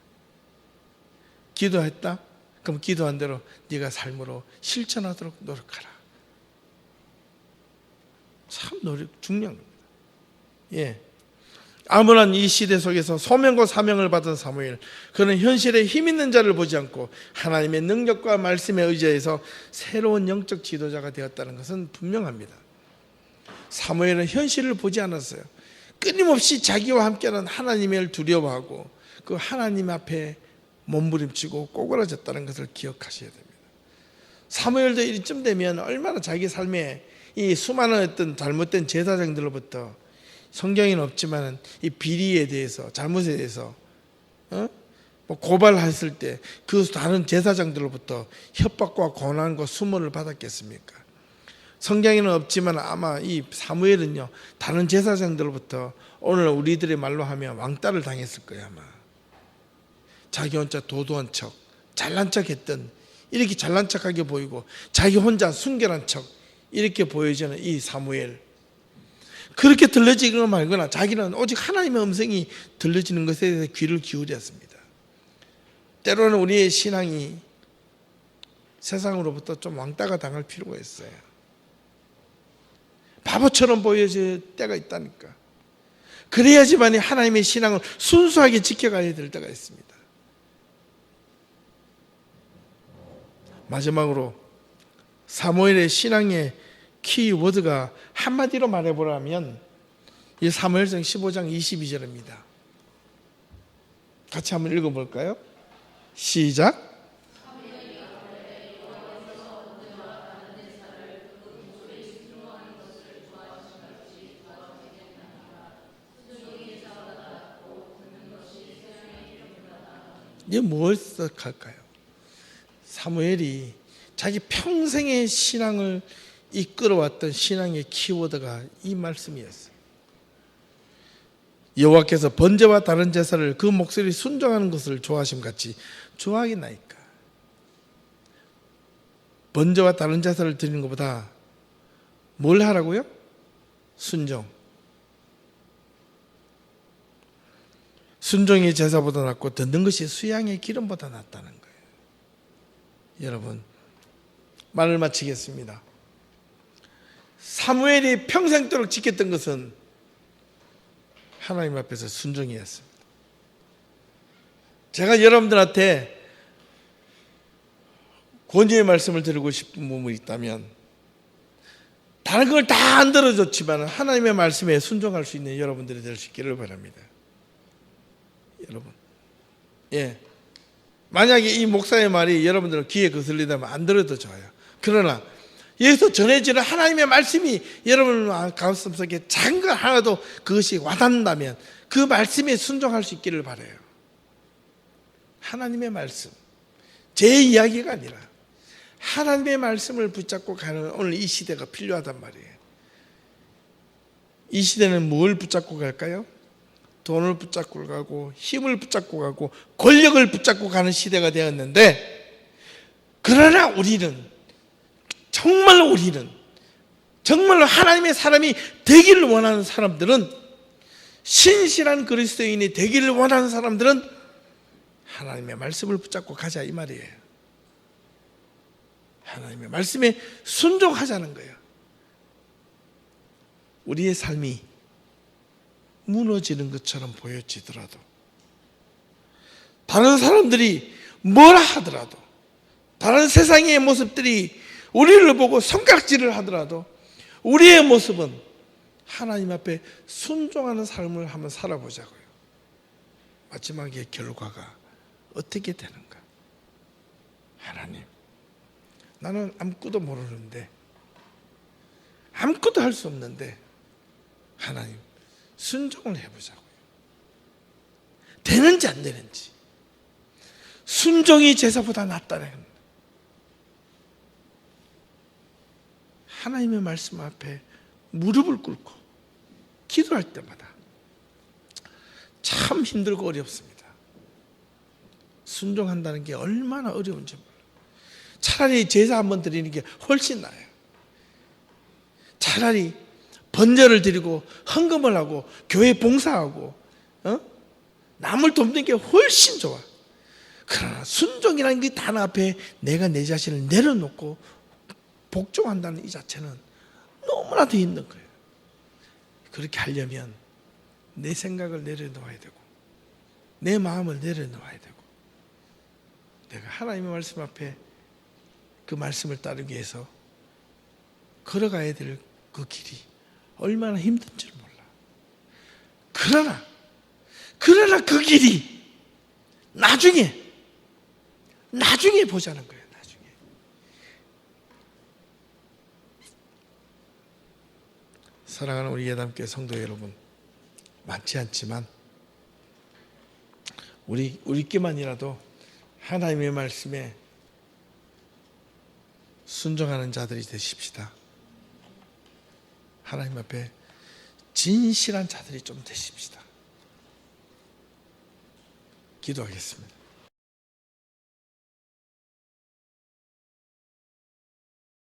기도했다? 그럼 기도한 대로 네가 삶으로 실천하도록 노력하라. 참 중요한 겁니다. 예. 암울한 이 시대 속에서 소명과 사명을 받은 사무엘, 그는 현실에 힘 있는 자를 보지 않고 하나님의 능력과 말씀에 의지해서 새로운 영적 지도자가 되었다는 것은 분명합니다. 사무엘은 현실을 보지 않았어요. 끊임없이 자기와 함께하는 하나님을 두려워하고 그 하나님 앞에 몸부림치고 꼬그라졌다는 것을 기억하셔야 됩니다. 사무엘도 이쯤 되면 얼마나 자기 삶에 이 수많은 어떤 잘못된 제사장들로부터, 성경에는 없지만 이 비리에 대해서, 잘못에 대해서 고발했을 때 그 다른 제사장들로부터 협박과 고난과 수모를 받았겠습니까? 성경에는 없지만 아마 이 사무엘은요, 다른 제사장들로부터 오늘 우리들의 말로 하면 왕따를 당했을 거예요. 아마 자기 혼자 도도한 척, 잘난 척 했던, 이렇게 잘난 척하게 보이고 자기 혼자 순결한 척 이렇게 보여지는 이 사무엘, 그렇게 들려지거나 말거나 자기는 오직 하나님의 음성이 들려지는 것에 대해서 귀를 기울였습니다. 때로는 우리의 신앙이 세상으로부터 좀 왕따가 당할 필요가 있어요. 바보처럼 보여질 때가 있다니까. 그래야지만 하나님의 신앙을 순수하게 지켜가야 될 때가 있습니다. 마지막으로 사무엘의 신앙의 키워드가 한마디로 말해보라면 이 사무엘상 15장 22절입니다. 같이 한번 읽어볼까요? 시작. 이게 뭘 할까요? 사무엘이 자기 평생의 신앙을 이끌어왔던 신앙의 키워드가 이 말씀이었어요. 여호와께서 번제와 다른 제사를 그 목소리 순종하는 것을 좋아하심 같이 좋아하겠나이까. 번제와 다른 제사를 드리는 것보다 뭘 하라고요? 순종. 순종이 제사보다 낫고 듣는 것이 수양의 기름보다 낫다는 거예요. 여러분, 말을 마치겠습니다. 사무엘이 평생도록 지켰던 것은 하나님 앞에서 순종이었습니다. 제가 여러분들한테 권유의 말씀을 드리고 싶은 부분이 있다면, 다른 걸 다 안 들어줬지만 하나님의 말씀에 순종할 수 있는 여러분들이 될 수 있기를 바랍니다. 여러분, 만약에 이 목사의 말이 여러분들 귀에 거슬리다면 안 들어도 좋아요. 그러나 여기서 전해지는 하나님의 말씀이 여러분 가슴속에 작은 것 하나도 그것이 와닿는다면 그 말씀에 순종할 수 있기를 바라요. 하나님의 말씀, 제 이야기가 아니라 하나님의 말씀을 붙잡고 가는 오늘 이 시대가 필요하단 말이에요. 이 시대는 뭘 붙잡고 갈까요? 돈을 붙잡고 가고 힘을 붙잡고 가고 권력을 붙잡고 가는 시대가 되었는데, 그러나 우리는 정말로 하나님의 사람이 되기를 원하는 사람들은, 신실한 그리스도인이 되기를 원하는 사람들은 하나님의 말씀을 붙잡고 가자 이 말이에요. 하나님의 말씀에 순종하자는 거예요. 우리의 삶이 무너지는 것처럼 보여지더라도, 다른 사람들이 뭐라 하더라도, 다른 세상의 모습들이 우리를 보고 손가락질을 하더라도 우리의 모습은 하나님 앞에 순종하는 삶을 한번 살아보자고요. 마지막에 결과가 어떻게 되는가? 하나님, 나는 아무것도 모르는데, 아무것도 할 수 없는데 하나님 순종을 해보자고요. 되는지 안 되는지. 순종이 제사보다 낫다는 겁니다. 하나님의 말씀 앞에 무릎을 꿇고 기도할 때마다 참 힘들고 어렵습니다. 순종한다는 게 얼마나 어려운지 몰라요. 차라리 제사 한번 드리는 게 훨씬 나아요. 차라리 번제를 드리고 헌금을 하고 교회 봉사하고 남을 돕는 게 훨씬 좋아. 그러나 순종이라는 그 단어 앞에 내가 내 자신을 내려놓고 복종한다는 이 자체는 너무나도 힘든 거예요. 그렇게 하려면 내 생각을 내려놓아야 되고 내 마음을 내려놓아야 되고, 내가 하나님의 말씀 앞에 그 말씀을 따르기 위해서 걸어가야 될 그 길이 얼마나 힘든지를 몰라. 그러나 그 길이 나중에 보자는 거예요. 나중에. 사랑하는 우리 예담교회 성도 여러분, 많지 않지만 우리끼만이라도 하나님의 말씀에 순종하는 자들이 되십시다. 하나님 앞에 진실한 자들이 좀 되십시다. 기도하겠습니다.